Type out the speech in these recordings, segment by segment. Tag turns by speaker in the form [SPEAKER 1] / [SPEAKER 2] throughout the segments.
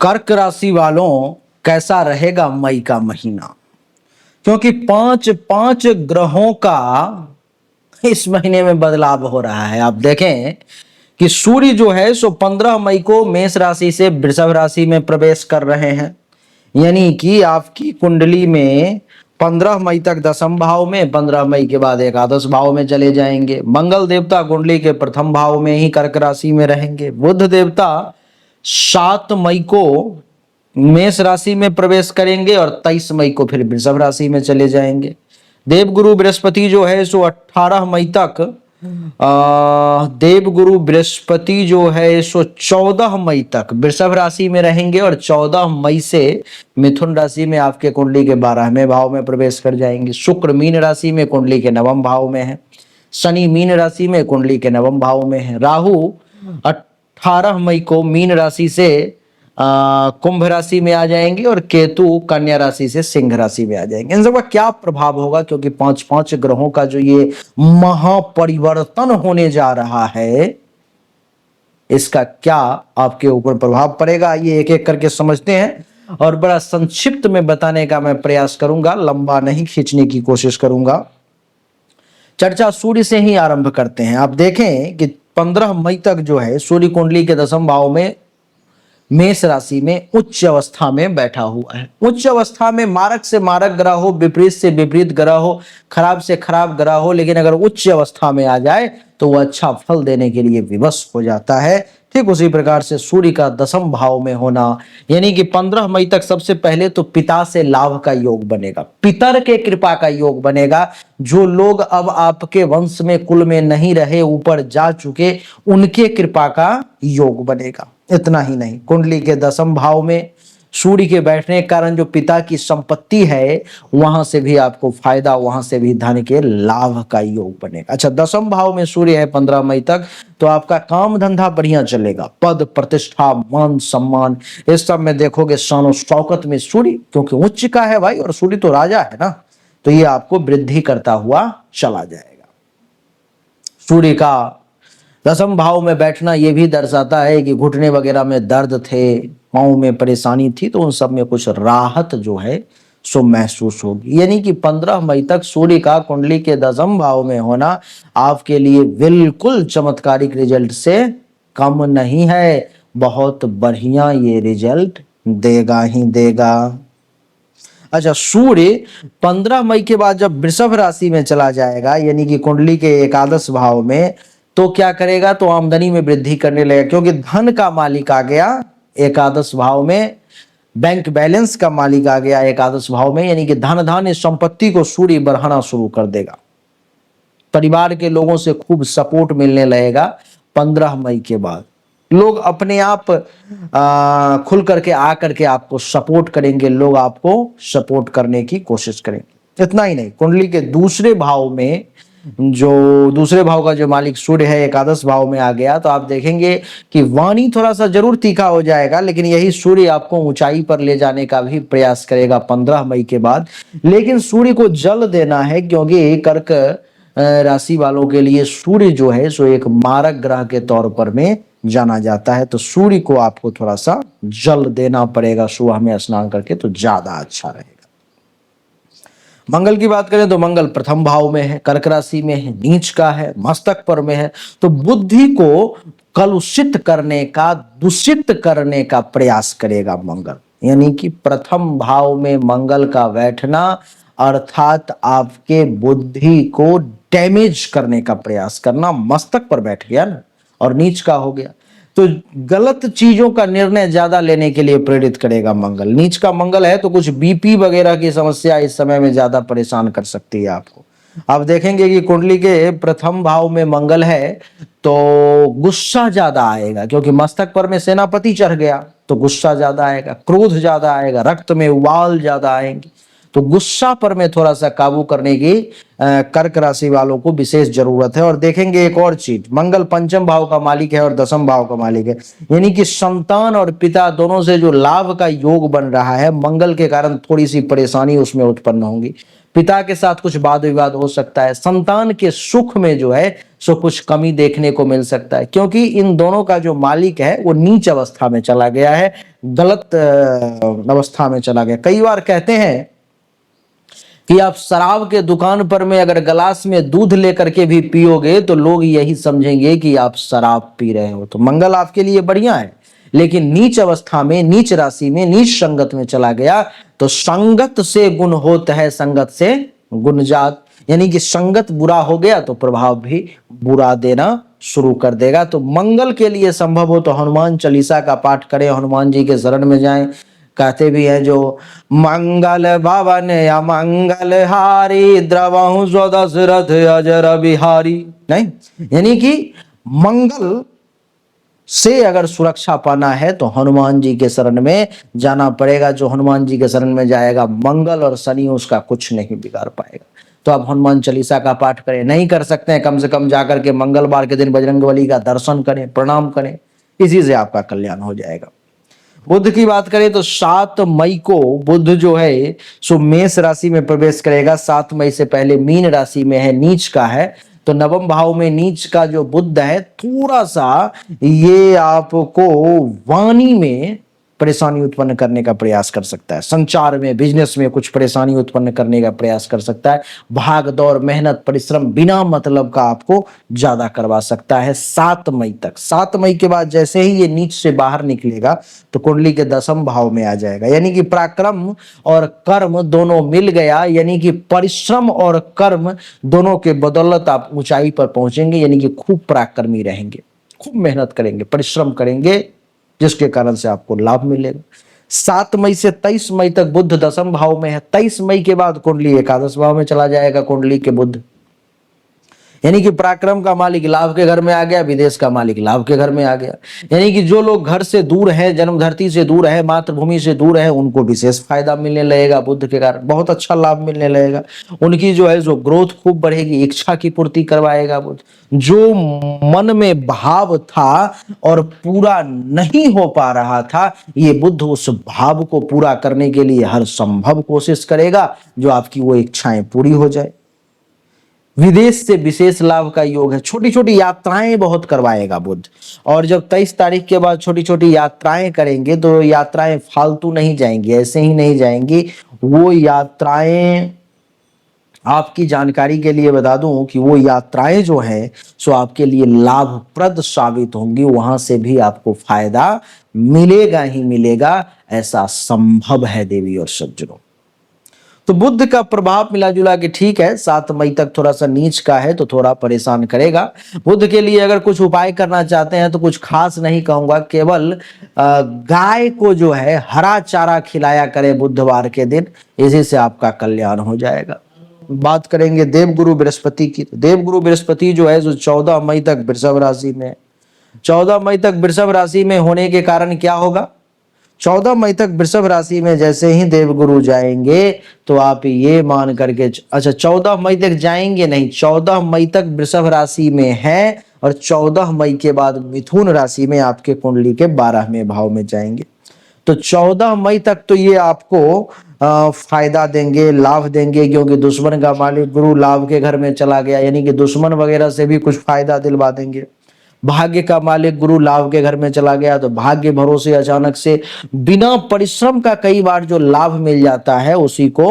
[SPEAKER 1] कर्क राशि वालों कैसा रहेगा मई का महीना, क्योंकि पांच पांच ग्रहों का इस महीने में बदलाव हो रहा है। आप देखें कि सूर्य जो है सो 15 मई को मेष राशि से वृषभ राशि में प्रवेश कर रहे हैं, यानी कि आपकी कुंडली में 15 मई तक दसम भाव में, 15 मई के बाद एकादश भाव में चले जाएंगे। मंगल देवता कुंडली के प्रथम भाव में ही कर्क राशि में रहेंगे। बुध देवता 7 मई को मेष राशि में प्रवेश करेंगे और 23 मई को फिर वृषभ राशि में चले जाएंगे। देवगुरु बृहस्पति जो है सो 18 मई तक देवगुरु बृहस्पति जो है सो 14 मई तक वृषभ राशि में रहेंगे और 14 मई से मिथुन राशि में आपके कुंडली के 12वें भाव में प्रवेश कर जाएंगे। शुक्र मीन राशि में कुंडली के 9वें भाव में है। शनि मीन राशि में कुंडली के 9वें भाव में है। राहु 18 मई को मीन राशि से कुंभ राशि में आ जाएंगे और केतु कन्या राशि से सिंह राशि में आ जाएंगे। इन सबका क्या प्रभाव होगा, क्योंकि पांच पांच ग्रहों का जो ये महापरिवर्तन होने जा रहा है, इसका क्या आपके ऊपर प्रभाव पड़ेगा, ये एक एक करके समझते हैं और बड़ा संक्षिप्त में बताने का मैं प्रयास करूंगा, लंबा नहीं खींचने की कोशिश करूंगा। चर्चा सूर्य से ही आरंभ करते हैं। आप देखें कि 15 मई तक जो है सूर्य कुंडली के दसम भाव में मेष राशि में उच्च अवस्था में बैठा हुआ है। उच्च अवस्था में मारक से मारक ग्रह हो, विपरीत से विपरीत ग्रह हो, खराब से खराब ग्रह हो, लेकिन अगर उच्च अवस्था में आ जाए तो वह अच्छा फल देने के लिए विवश हो जाता है। ठीक उसी प्रकार से सूर्य का दसम भाव में होना, यानी कि 15 मई तक सबसे पहले तो पिता से लाभ का योग बनेगा, पितर के कृपा का योग बनेगा। जो लोग अब आपके वंश में कुल में नहीं रहे, ऊपर जा चुके, उनके कृपा का योग बनेगा। इतना ही नहीं, कुंडली के दसम भाव में सूर्य के बैठने के कारण जो पिता की संपत्ति है वहां से भी आपको फायदा, वहां से भी धन के लाभ का योग बनेगा। अच्छा, दसम भाव में सूर्य है 15 मई तक, तो आपका काम धंधा बढ़िया चलेगा। पद प्रतिष्ठा मान सम्मान इस सब में देखोगे शान और शौकत में सूर्य, क्योंकि उच्च का है भाई और सूर्य तो राजा है ना, तो ये आपको वृद्धि करता हुआ चला जाएगा। सूर्य का दसम भाव में बैठना यह भी दर्शाता है कि घुटने वगैरह में दर्द थे, पाँव में परेशानी थी, तो उन सब में कुछ राहत जो है सो महसूस होगी। यानी कि 15 मई तक सूर्य का कुंडली के दसम भाव में होना आपके लिए बिल्कुल चमत्कारिक रिजल्ट से कम नहीं है, बहुत बढ़िया ये रिजल्ट देगा ही देगा। अच्छा, सूर्य 15 मई के बाद जब वृषभ राशि में चला जाएगा, यानी कि कुंडली के एकादश भाव में, तो क्या करेगा, तो आमदनी में वृद्धि करने लगेगा, क्योंकि धन का मालिक आ गया एकादश भाव में, बैंक बैलेंस का मालिक आ गया एकादश भाव में, यानी कि धन धान्य संपत्ति को सूर्य बढ़ाना शुरू कर देगा। परिवार के लोगों से खूब सपोर्ट मिलने लगेगा। 15 मई के बाद लोग अपने आप खुल करके आ करके आपको सपोर्ट करेंगे, लोग आपको सपोर्ट करने की कोशिश करेंगे। इतना ही नहीं, कुंडली के दूसरे भाव में, जो दूसरे भाव का जो मालिक सूर्य है एकादश भाव में आ गया, तो आप देखेंगे कि वाणी थोड़ा सा जरूर तीखा हो जाएगा, लेकिन यही सूर्य आपको ऊंचाई पर ले जाने का भी प्रयास करेगा 15 मई के बाद। लेकिन सूर्य को जल देना है, क्योंकि कर्क राशि वालों के लिए सूर्य जो है सो एक मारक ग्रह के तौर पर में जाना जाता है, तो सूर्य को आपको थोड़ा सा जल देना पड़ेगा सुबह में स्नान करके, तो ज्यादा अच्छा रहेगा। मंगल की बात करें तो मंगल प्रथम भाव में है, कर्क राशि में है, नीच का है, मस्तक पर में है, तो बुद्धि को कलुषित करने का, दूषित करने का प्रयास करेगा मंगल। यानी कि प्रथम भाव में मंगल का बैठना अर्थात आपके बुद्धि को डैमेज करने का प्रयास करना। मस्तक पर बैठ गया ना और नीच का हो गया, तो गलत चीजों का निर्णय ज्यादा लेने के लिए प्रेरित करेगा मंगल। नीच का मंगल है तो कुछ बीपी वगैरह की समस्या इस समय में ज्यादा परेशान कर सकती है आपको। आप देखेंगे कि कुंडली के प्रथम भाव में मंगल है तो गुस्सा ज्यादा आएगा, क्योंकि मस्तक पर में सेनापति चढ़ गया तो गुस्सा ज्यादा आएगा, क्रोध ज्यादा आएगा, रक्त में उबाल ज्यादा आएंगे, तो गुस्सा पर में थोड़ा सा काबू करने की कर्क राशि वालों को विशेष जरूरत है। और देखेंगे एक और चीज, मंगल पंचम भाव का मालिक है और दसम भाव का मालिक है, यानी कि संतान और पिता दोनों से जो लाभ का योग बन रहा है, मंगल के कारण थोड़ी सी परेशानी उसमें उत्पन्न होंगी। पिता के साथ कुछ वाद विवाद हो सकता है, संतान के सुख में जो है सो कुछ कमी देखने को मिल सकता है, क्योंकि इन दोनों का जो मालिक है वो नीच अवस्था में चला गया है, गलत अवस्था में चला गया। कई बार कहते हैं कि आप शराब के दुकान पर में अगर गिलास में दूध लेकर के भी पियोगे तो लोग यही समझेंगे कि आप शराब पी रहे हो। तो मंगल आपके लिए बढ़िया है, लेकिन नीच अवस्था में, नीच राशि में, नीच संगत में चला गया तो संगत से गुण होत है, संगत से गुण जात, यानी कि संगत बुरा हो गया तो प्रभाव भी बुरा देना शुरू कर देगा। तो मंगल के लिए संभव हो तो हनुमान चालीसा का पाठ करें, हनुमान जी के शरण में जाएं। कहते भी है जो मंगल भवन या मंगल हारी द्रवहु स्वदशरथ अजर बिहारी, नहीं, यानी कि मंगल से अगर सुरक्षा पाना है तो हनुमान जी के शरण में जाना पड़ेगा। जो हनुमान जी के शरण में जाएगा मंगल और शनि उसका कुछ नहीं बिगाड़ पाएगा। तो आप हनुमान चालीसा का पाठ करें, नहीं कर सकते हैं कम से कम जाकर के मंगलवार के दिन बजरंगबली का दर्शन करें, प्रणाम करें, इसी से आपका कल्याण हो जाएगा। बुध की बात करें तो 7 मई को बुध जो है सो मेष राशि में प्रवेश करेगा। 7 मई से पहले मीन राशि में है, नीच का है, तो नवम भाव में नीच का जो बुध है थोड़ा सा ये आपको वाणी में परेशानी उत्पन्न करने का प्रयास कर सकता है, संचार में, बिजनेस में कुछ परेशानी उत्पन्न करने का प्रयास कर सकता है, भाग दौड़, मेहनत, परिश्रम बिना मतलब का आपको ज्यादा करवा सकता है 7 मई तक। 7 मई के बाद जैसे ही ये नीच से बाहर निकलेगा तो कुंडली के 10वें भाव में आ जाएगा, यानी कि पराक्रम और कर्म दोनों मिल गया, यानी कि परिश्रम और कर्म दोनों के बदौलत आप ऊंचाई पर पहुंचेंगे, यानी कि खूब पराक्रमी रहेंगे, खूब मेहनत करेंगे, परिश्रम करेंगे, जिसके कारण से आपको लाभ मिलेगा। 7 मई से 23 मई तक बुध 10वें भाव में है। 23 मई के बाद कुंडली 11वें भाव में चला जाएगा कुंडली के बुध, यानी कि पराक्रम का मालिक लाभ के घर में आ गया, विदेश का मालिक लाभ के घर में आ गया। यानी कि जो लोग घर से दूर हैं, जन्म धरती से दूर है, मातृभूमि से दूर है, उनको विशेष फायदा मिलने लगेगा बुध के कारण, बहुत अच्छा लाभ मिलने लगेगा। उनकी जो है जो ग्रोथ खूब बढ़ेगी, इच्छा की पूर्ति करवाएगा बुध। जो मन में भाव था और पूरा नहीं हो पा रहा था, ये बुध उस भाव को पूरा करने के लिए हर संभव कोशिश करेगा, जो आपकी वो इच्छाएं पूरी हो जाए। विदेश से विशेष लाभ का योग है, छोटी छोटी यात्राएं बहुत करवाएगा बुध। और जब 23 तारीख के बाद छोटी छोटी यात्राएं करेंगे तो यात्राएं फालतू नहीं जाएंगी, ऐसे ही नहीं जाएंगी। वो यात्राएं आपकी जानकारी के लिए बता दूं कि वो यात्राएं जो है सो आपके लिए लाभप्रद साबित होंगी, वहां से भी आपको फायदा मिलेगा ही मिलेगा, ऐसा संभव है देवी और सज्जनों। तो बुध का प्रभाव मिला जुला के ठीक है, 7 मई तक थोड़ा सा नीच का है तो थोड़ा परेशान करेगा। बुध के लिए अगर कुछ उपाय करना चाहते हैं तो कुछ खास नहीं कहूंगा, केवल गाय को जो है हरा चारा खिलाया करे बुधवार के दिन, इसी से आपका कल्याण हो जाएगा। बात करेंगे देवगुरु बृहस्पति की। देवगुरु बृहस्पति जो है जो 14 मई तक वृषभ राशि में, 14 मई तक वृषभ राशि में होने के कारण क्या होगा, 14 मई तक वृषभ राशि में जैसे ही देवगुरु जाएंगे तो आप ये मान करके, अच्छा 14 मई तक जाएंगे नहीं, 14 मई तक वृषभ राशि में है और 14 मई के बाद मिथुन राशि में आपके कुंडली के 12वें भाव में जाएंगे। तो 14 मई तक तो ये आपको फायदा देंगे, लाभ देंगे, क्योंकि दुश्मन का मालिक गुरु लाभ के घर में चला गया, यानी कि दुश्मन वगैरह से भी कुछ फायदा दिलवा देंगे। भाग्य का मालिक गुरु लाभ के घर में चला गया तो भाग्य भरोसे अचानक से बिना परिश्रम का कई बार जो लाभ मिल जाता है उसी को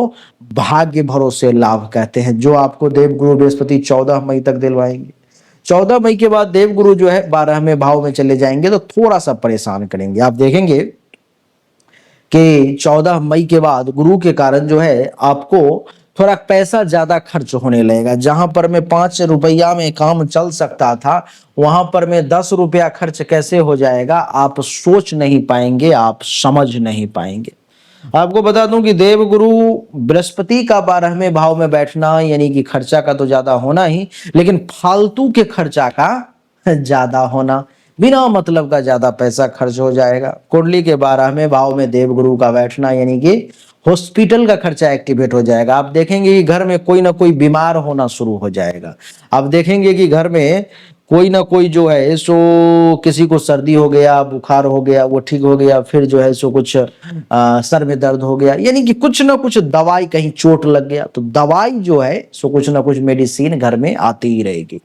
[SPEAKER 1] भाग्य भरोसे लाभ कहते हैं, जो आपको देवगुरु बृहस्पति 14 मई तक दिलवाएंगे। 14 मई के बाद देवगुरु जो है 12वें भाव में चले जाएंगे तो थोड़ा सा परेशान करेंगे। आप देखेंगे कि 14 मई के बाद गुरु के कारण जो है आपको थोड़ा पैसा ज्यादा खर्च होने लगेगा। जहां पर में 5 रुपया में काम चल सकता था, वहां पर में 10 रुपया खर्च कैसे हो जाएगा आप सोच नहीं पाएंगे, आप समझ नहीं पाएंगे। आपको बता दूं कि देवगुरु बृहस्पति का 12वें भाव में बैठना यानी कि खर्चा का तो ज्यादा होना ही, लेकिन फालतू के खर्चा का ज्यादा होना, बिना मतलब का ज्यादा पैसा खर्च हो जाएगा। कुंडली के 12वें भाव में देवगुरु का बैठना यानी कि हॉस्पिटल का खर्चा एक्टिवेट हो जाएगा। आप देखेंगे कि घर में कोई ना कोई बीमार होना शुरू हो जाएगा। आप देखेंगे कि घर में कोई ना कोई जो है सो किसी को सर्दी हो गया, बुखार हो गया, वो ठीक हो गया, फिर जो है सो कुछ सर में दर्द हो गया, यानी कि कुछ ना कुछ दवाई, कहीं चोट लग गया तो दवाई जो है सो कुछ ना कुछ मेडिसिन घर में आती ही रहेगी।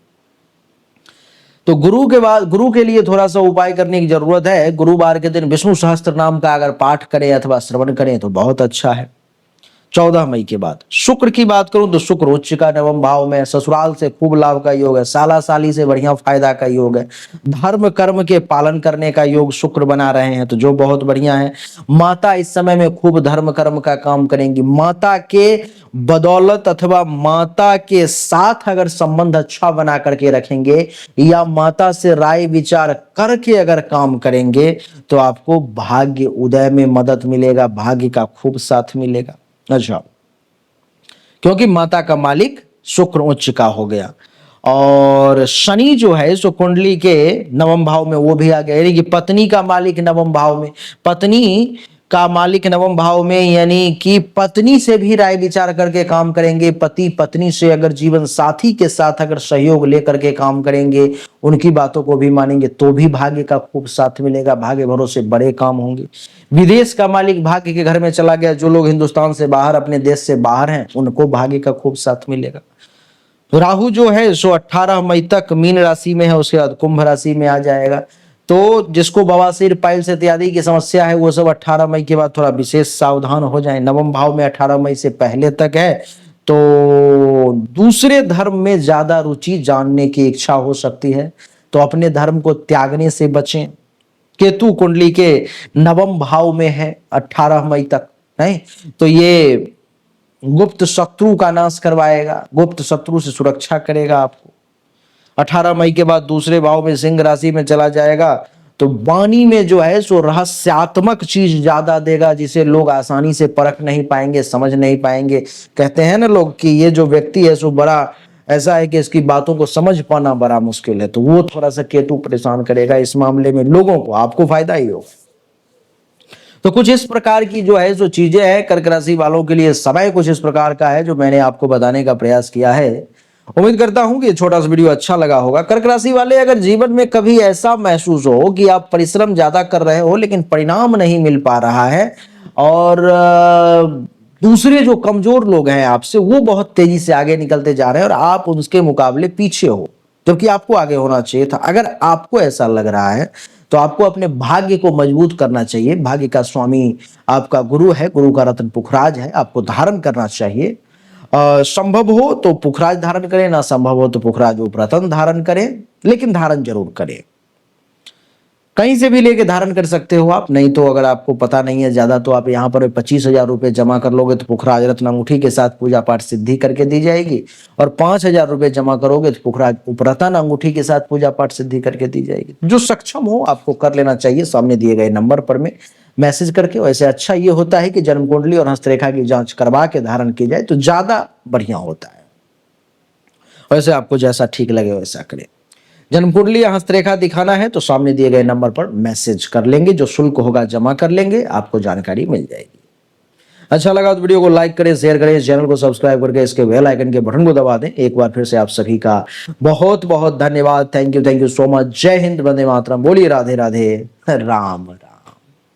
[SPEAKER 1] तो गुरु के लिए थोड़ा सा उपाय करने की जरूरत है। गुरुवार के दिन विष्णु सहस्त्र नाम का अगर पाठ करें अथवा श्रवण करें तो बहुत अच्छा है। 14 मई के बाद शुक्र की बात करूं तो शुक्र उच्च का नवम भाव में, ससुराल से खूब लाभ का योग है, साला साली से बढ़िया फायदा का योग है, धर्म कर्म के पालन करने का योग शुक्र बना रहे हैं तो जो बहुत बढ़िया है। माता इस समय में खूब धर्म कर्म का काम करेंगी। माता के बदौलत अथवा माता के साथ अगर संबंध अच्छा बना करके रखेंगे या माता से राय विचार करके अगर काम करेंगे तो आपको भाग्य उदय में मदद मिलेगा, भाग्य का खूब साथ मिलेगा। अच्छा, क्योंकि माता का मालिक शुक्र उच्च का हो गया और शनि जो है सो कुंडली के नवम भाव में वो भी आ गया, यानी कि पत्नी का मालिक नवम भाव में, पत्नी का मालिक नवम भाव में, यानी कि पत्नी से भी राय विचार करके काम करेंगे। पति पत्नी से अगर जीवन साथी के साथ अगर सहयोग लेकर के काम करेंगे, उनकी बातों को भी मानेंगे तो भी भाग्य का खूब साथ मिलेगा, भाग्य भरोसे बड़े काम होंगे। विदेश का मालिक भाग्य के घर में चला गया, जो लोग हिंदुस्तान से बाहर, अपने देश से बाहर हैं, उनको भाग्य का खूब साथ मिलेगा। तो राहु जो है सो 18 मई तक मीन राशि में है, उसके बाद कुंभ राशि में आ जाएगा। तो जिसको बवासीर, पाइल्स इत्यादि की समस्या है वो सब 18 मई के बाद थोड़ा विशेष सावधान हो जाएं। नवम भाव में 18 मई से पहले तक है तो दूसरे धर्म में ज्यादा रुचि जानने की इच्छा हो सकती है, तो अपने धर्म को त्यागने से बचें। केतु कुंडली के नवम भाव में है 18 मई तक, है तो ये गुप्त शत्रु का नाश करवाएगा, गुप्त शत्रु से सुरक्षा करेगा आपको। 18 मई के बाद दूसरे भाव में सिंह राशि में चला जाएगा तो वाणी में जो है सो रहस्यात्मक चीज ज्यादा देगा, जिसे लोग आसानी से परख नहीं पाएंगे, समझ नहीं पाएंगे। कहते हैं ना लोग कि ये जो व्यक्ति है सो बड़ा ऐसा है कि इसकी बातों को समझ पाना बड़ा मुश्किल है, तो वो थोड़ा सा केतु परेशान करेगा इस मामले में लोगों को, आपको फायदा ही हो। तो कुछ इस प्रकार की जो है जो चीजें हैं कर्क राशि वालों के लिए, समय कुछ इस प्रकार का है जो मैंने आपको बताने का प्रयास किया है। उम्मीद करता हूं कि छोटा सा वीडियो अच्छा लगा होगा। कर्क राशि वाले, अगर जीवन में कभी ऐसा महसूस हो कि आप परिश्रम ज्यादा कर रहे हो लेकिन परिणाम नहीं मिल पा रहा है और दूसरे जो कमजोर लोग हैं आपसे वो बहुत तेजी से आगे निकलते जा रहे हैं और आप उनके मुकाबले पीछे हो जबकि आपको आगे होना चाहिए था, अगर आपको ऐसा लग रहा है तो आपको अपने भाग्य को मजबूत करना चाहिए। भाग्य का स्वामी आपका गुरु है, गुरु का रत्न पुखराज है, आपको धारण करना चाहिए। संभव हो तो पुखराज धारण करें, ना संभव हो तो पुखराज रत्न धारण करें, लेकिन धारण जरूर करें। कहीं से भी लेके धारण कर सकते हो आप, नहीं तो अगर आपको पता नहीं है ज्यादा तो आप यहाँ पर 25,000 रुपए जमा कर लोगे तो पुखराज रत्न अंगूठी के साथ पूजा पाठ सिद्धि करके दी जाएगी, और 5,000 रुपए जमा करोगे तो पुखराज उपरतन अंगूठी के साथ पूजा पाठ सिद्धि करके दी जाएगी। जो सक्षम हो आपको कर लेना चाहिए, सामने दिए गए नंबर पर में मैसेज करके। वैसे अच्छा ये होता है कि जन्म कुंडली और हस्तरेखा की जांच करवा के धारण की जाए तो ज्यादा बढ़िया होता है। वैसे आपको जैसा ठीक लगे वैसा करें। जन्म कुंडली या हस्तरेखा दिखाना है तो सामने दिए गए नंबर पर मैसेज कर लेंगे, जो शुल्क होगा जमा कर लेंगे, आपको जानकारी मिल जाएगी। अच्छा लगा तो वीडियो को लाइक करें, शेयर करें, चैनल को सब्सक्राइब करके इसके बेल आइकन के बटन को दबा दें। एक बार फिर से आप सभी का बहुत बहुत धन्यवाद। Thank you so much. जय हिंद, वंदे मातरम। बोलिए राधे राधे, राम राम।